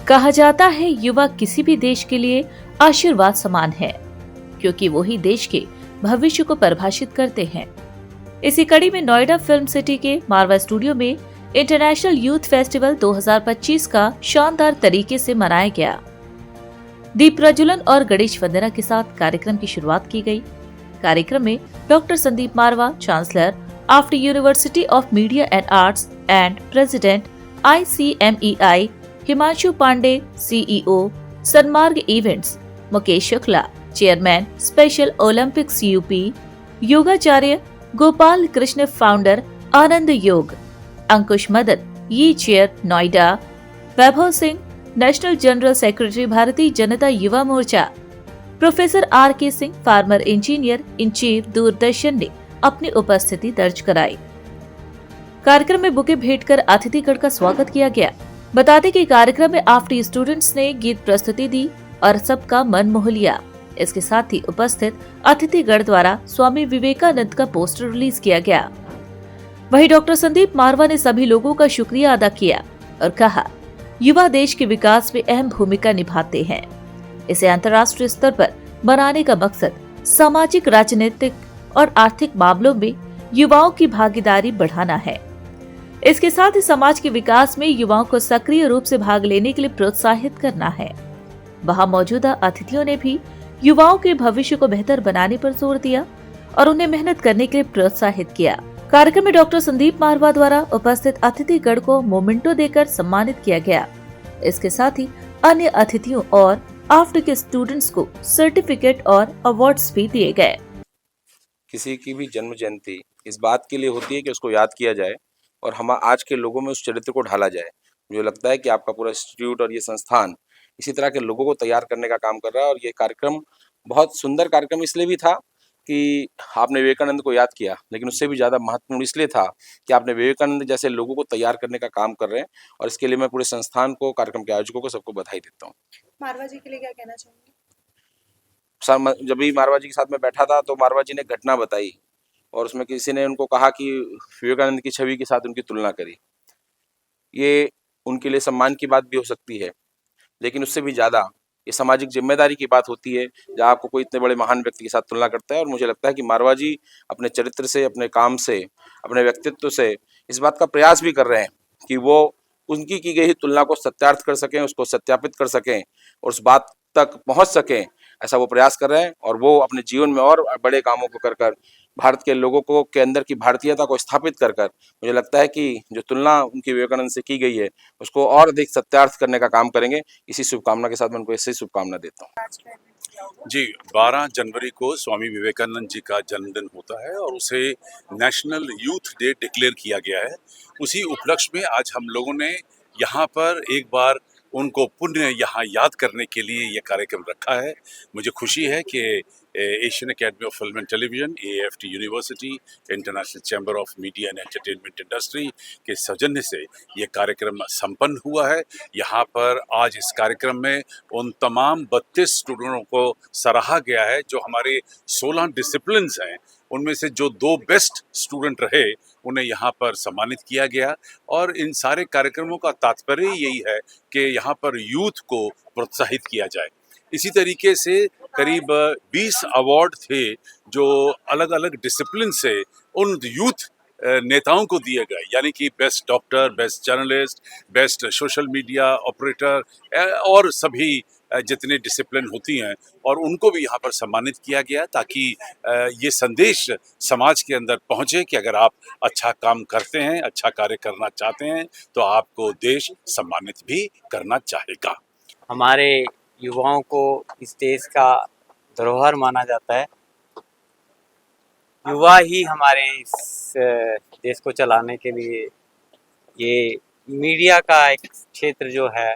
कहा जाता है युवा किसी भी देश के लिए आशीर्वाद समान है, क्योंकि वो ही देश के भविष्य को परिभाषित करते हैं। इसी कड़ी में नोएडा फिल्म सिटी के मारवा स्टूडियो में इंटरनेशनल यूथ फेस्टिवल 2025 का शानदार तरीके से मनाया गया। दीप प्रज्वलन और गणेश वंदना के साथ कार्यक्रम की शुरुआत की गई। कार्यक्रम में doctor Sandeep Marwah, chancellor AAFT university of media and arts and president ICMEI, Himanshu Pandey CEO Sanmarg events, Mukesh Shukla chairman special olympics UP, योगाचार्य गोपाल कृष्ण फाउंडर आनंद योग, अंकुश मदन ये chair Noida, Vaibhav Singh national general secretary Bharatiya Janata Yuva Morcha, professor RK Singh former engineer in chief Doordarshan ने अपनी उपस्थिति दर्ज कराई। कार्यक्रम में बुके भेंट कर अतिथिगण का स्वागत किया गया। बता दें कि कार्यक्रम में आफ्टर स्टूडेंट्स ने गीत प्रस्तुति दी और सबका मन मोह लिया। इसके साथ ही उपस्थित अतिथिगण द्वारा स्वामी विवेकानंद का पोस्टर रिलीज किया गया। वहीं डॉक्टर संदीप मारवा ने सभी लोगों का शुक्रिया अदा किया और कहा, युवा देश के विकास में अहम भूमिका निभाते हैं। इसे अंतर्राष्ट्रीय स्तर पर बनाने का मकसद सामाजिक, राजनीतिक और आर्थिक मामलों में युवाओं की भागीदारी बढ़ाना है। इसके साथ ही समाज के विकास में युवाओं को सक्रिय रूप से भाग लेने के लिए प्रोत्साहित करना है। वहां मौजूदा अतिथियों ने भी युवाओं के भविष्य को बेहतर बनाने पर जोर दिया और उन्हें मेहनत करने के लिए प्रोत्साहित किया। कार्यक्रम में डॉक्टर संदीप मारवा द्वारा उपस्थित अतिथिगण को मोमेंटो देकर सम्मानित किया गया। इसके साथ ही अन्य अतिथियों और आफ्टर के स्टूडेंट्स को सर्टिफिकेट और अवार्ड्स भी दिए गए। किसी की भी जन्म जयंती इस बात के लिए होती है कि उसको याद किया जाए और हम आज के लोगों में उस चरित्र को ढाला जाए। मुझे लगता है कि आपका पूरा इंस्टीट्यूट और ये संस्थान इसी तरह के लोगों को तैयार करने का काम कर रहा है और ये कार्यक्रम बहुत सुंदर कार्यक्रम इसलिए भी था कि आपने विवेकानंद को याद किया, लेकिन उससे भी ज़्यादा महत्वपूर्ण इसलिए था कि आपने विवेकानंद जैसे लोगों को तैयार करने का काम कर रहे हैं और इसके लिए मैं पूरे संस्थान को, कार्यक्रम के आयोजकों को, सबको बधाई देता हूँ। मारवा जी के लिए क्या कहना चाहेंगे? जब भी मारवा जी के साथ में बैठा था तो मारवा जी ने घटना बताई और उसमें किसी ने उनको कहा कि विवेकानंद की छवि के साथ उनकी तुलना करी। ये उनके लिए सम्मान की बात भी हो सकती है, लेकिन उससे भी ज़्यादा ये सामाजिक जिम्मेदारी की बात होती है जब आपको कोई इतने बड़े महान व्यक्ति के साथ तुलना करता है। और मुझे लगता है कि मारवा जी अपने चरित्र से, अपने काम से, अपने व्यक्तित्व से इस बात का प्रयास भी कर रहे हैं कि वो उनकी की गई तुलना को सत्यार्थ कर सकें, उसको सत्यापित कर सकें और उस बात तक पहुंच सकें, ऐसा वो प्रयास कर रहे हैं। और वो अपने जीवन में और बड़े कामों को कर कर भारत के लोगों को के अंदर की भारतीयता को स्थापित कर कर मुझे लगता है कि जो तुलना उनकी विवेकानंद से की गई है उसको और अधिक सत्यार्थ करने का काम करेंगे। इसी शुभकामना के साथ मैं उनको ऐसे ही शुभकामना देता हूँ। जी, 12 जनवरी को स्वामी विवेकानंद जी का जन्मदिन होता है और उसे नेशनल यूथ डे डिक्लेयर किया गया है। उसी उपलक्ष्य में आज हम लोगों ने यहाँ पर एक बार उनको पुण्य यहाँ याद करने के लिए ये कार्यक्रम रखा है। मुझे खुशी है कि Asian academy of film and television, AFT university, international chamber of media and entertainment industry के सौजन्य से ये कार्यक्रम संपन्न हुआ है। यहाँ पर आज इस कार्यक्रम में उन तमाम 32 स्टूडेंटों को सराहा गया है जो हमारे 16 डिसिप्लिन्स हैं, उनमें से जो 2 बेस्ट स्टूडेंट रहे उन्हें यहाँ पर सम्मानित किया गया। और इन सारे कार्यक्रमों का तात्पर्य यही है कि यहाँ पर यूथ को प्रोत्साहित किया जाए। इसी तरीके से करीब 20 अवार्ड थे जो अलग अलग डिसिप्लिन से उन यूथ नेताओं को दिए गए, यानी कि best doctor, best journalist, best social media operator और सभी जितने डिसिप्लिन होती हैं, और उनको भी यहाँ पर सम्मानित किया गया ताकि ये संदेश समाज के अंदर पहुँचे कि अगर आप अच्छा काम करते हैं, अच्छा कार्य करना चाहते हैं तो आपको देश सम्मानित भी करना चाहेगा। हमारे युवाओं को इस देश का धरोहर माना जाता है। युवा ही हमारे इस देश को चलाने के लिए, ये मीडिया का एक क्षेत्र जो है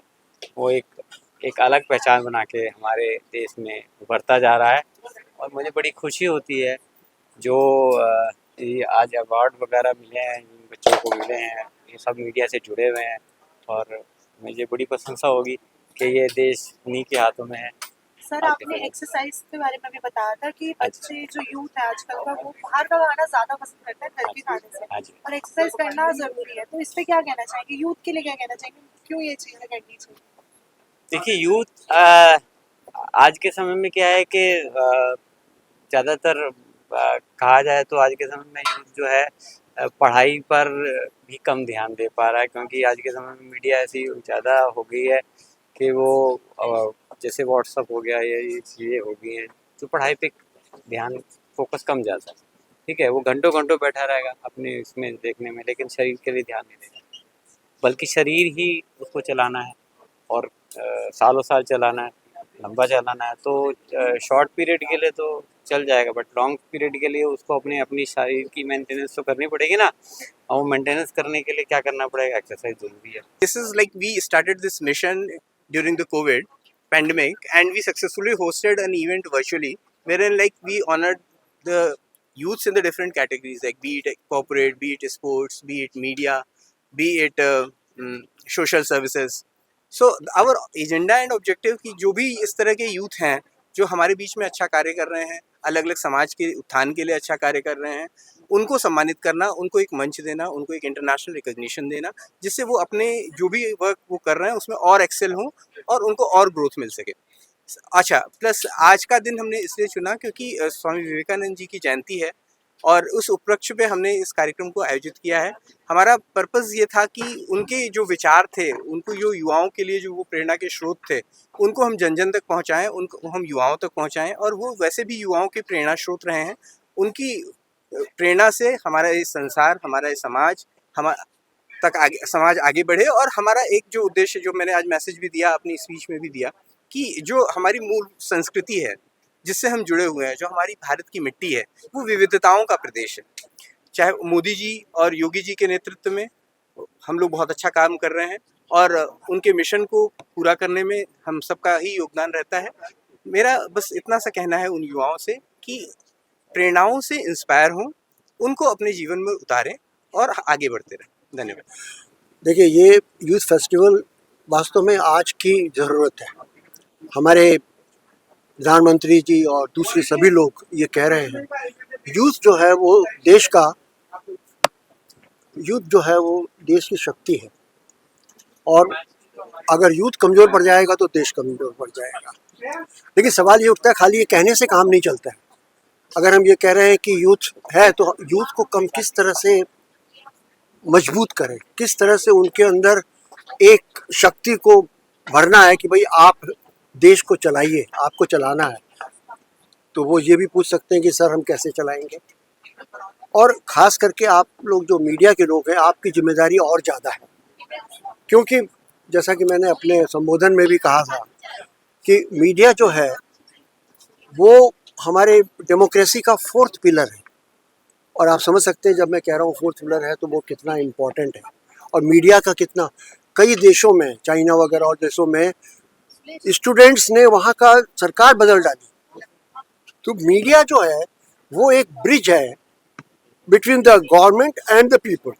वो एक अलग पहचान बना के हमारे देश में उभरता जा रहा है। और मुझे बड़ी खुशी होती है जो ये आज अवार्ड वगैरह मिले हैं, इन बच्चों को मिले हैं, ये सब मीडिया से जुड़े हुए हैं और मुझे बड़ी प्रशंसा होगी कि ये देश उन्हीं के हाथों में है। सर, आपने एक्सरसाइज के बारे में भी बताया था कि बच्चे जो यूथ है आजकल का वो बाहर का खाना ज्यादा पसंद करता है घर के खाने से, और एक्सरसाइज करना जरूरी है, तो इस पे क्या कहना चाहेंगे? यूथ के लिए क्या कहना चाहेंगे, क्यों ये चीजें करनी चाहिए? देखिए यूथ आज के समय में क्या है कि ज़्यादातर कहा जाए तो आज के समय में यूथ जो है पढ़ाई पर भी कम ध्यान दे पा रहा है, क्योंकि आज के समय में मीडिया ऐसी ज़्यादा हो गई है कि वो जैसे व्हाट्सअप हो गया या ये चीज़ें हो गई हैं, तो पढ़ाई पे ध्यान फोकस कम जाता है। ठीक है, वो घंटों घंटों बैठा रहेगा अपने इसमें देखने में, लेकिन शरीर के लिए ध्यान नहीं देगा, बल्कि शरीर ही उसको चलाना है और सालों साल चलाना है, लंबा चलाना है। तो शॉर्ट पीरियड के लिए तो चल जाएगा, बट लॉन्ग पीरियड के लिए उसको अपनी शरीर की मेंटेनेंस तो करनी पड़ेगी ना, और वो मेंटेनेंस करने के लिए क्या करना पड़ेगा, एक्सरसाइज जरूरी है। This is like we started this mission during the COVID pandemic, and we successfully hosted an event virtually, wherein like we honored the youths in the different categories, like be it corporate, be it sports, be it media, be it social services. So our agenda and objective कि जो भी इस तरह के youth हैं जो हमारे बीच में अच्छा कार्य कर रहे हैं, अलग अलग समाज के उत्थान के लिए अच्छा कार्य कर रहे हैं, उनको सम्मानित करना, उनको एक मंच देना, उनको एक इंटरनेशनल रिकॉग्निशन देना, जिससे वो अपने जो भी वर्क वो कर रहे हैं उसमें और एक्सेल हों और उनको और ग्रोथ मिल सके। अच्छा, प्लस आज का दिन हमने इसलिए चुना क्योंकि स्वामी विवेकानंद जी की जयंती है और उस उपलक्ष्य पे हमने इस कार्यक्रम को आयोजित किया है। हमारा पर्पज़ ये था कि उनके जो विचार थे, उनको जो युवाओं के लिए जो वो प्रेरणा के स्रोत थे, उनको हम जन जन तक पहुँचाएँ, उनको हम युवाओं तक पहुँचाएँ, और वो वैसे भी युवाओं के प्रेरणा स्रोत रहे हैं। उनकी प्रेरणा से हमारा ये संसार, हमारा ये समाज समाज आगे बढ़े, और हमारा एक जो उद्देश्य जो मैंने आज मैसेज भी दिया, अपनी स्पीच में भी दिया, कि जो हमारी मूल संस्कृति है जिससे हम जुड़े हुए हैं, जो हमारी भारत की मिट्टी है, वो विविधताओं का प्रदेश है। चाहे मोदी जी और योगी जी के नेतृत्व में हम लोग बहुत अच्छा काम कर रहे हैं और उनके मिशन को पूरा करने में हम सबका ही योगदान रहता है। मेरा बस इतना सा कहना है उन युवाओं से कि प्रेरणाओं से इंस्पायर हों, उनको अपने जीवन में उतारें और आगे बढ़ते रहें। धन्यवाद। देखिए, ये यूथ फेस्टिवल वास्तव में आज की ज़रूरत है। हमारे प्रधानमंत्री जी और दूसरे सभी लोग ये कह रहे हैं, यूथ जो है वो देश की शक्ति है, और अगर यूथ कमज़ोर पड़ जाएगा तो देश कमज़ोर पड़ जाएगा। लेकिन सवाल ये उठता है, खाली ये कहने से काम नहीं चलता है। अगर हम ये कह रहे हैं कि यूथ है, तो यूथ को किस तरह से मजबूत करें, किस तरह से उनके अंदर एक शक्ति को भरना है कि भाई आप देश को चलाइए, आपको चलाना है। तो वो ये भी पूछ सकते हैं कि सर हम कैसे चलाएंगे। और ख़ास करके आप लोग जो मीडिया के लोग हैं, आपकी जिम्मेदारी और ज़्यादा है, क्योंकि जैसा कि मैंने अपने संबोधन में भी कहा था कि मीडिया जो है वो हमारे डेमोक्रेसी का फोर्थ पिलर है। और आप समझ सकते हैं जब मैं कह रहा हूँ फोर्थ पिलर है तो वो कितना इम्पोर्टेंट है, और मीडिया का कितना, कई देशों में, चाइना वगैरह और देशों में स्टूडेंट्स ने वहाँ का सरकार बदल डाली। तो मीडिया जो है वो एक ब्रिज है between the government and the people.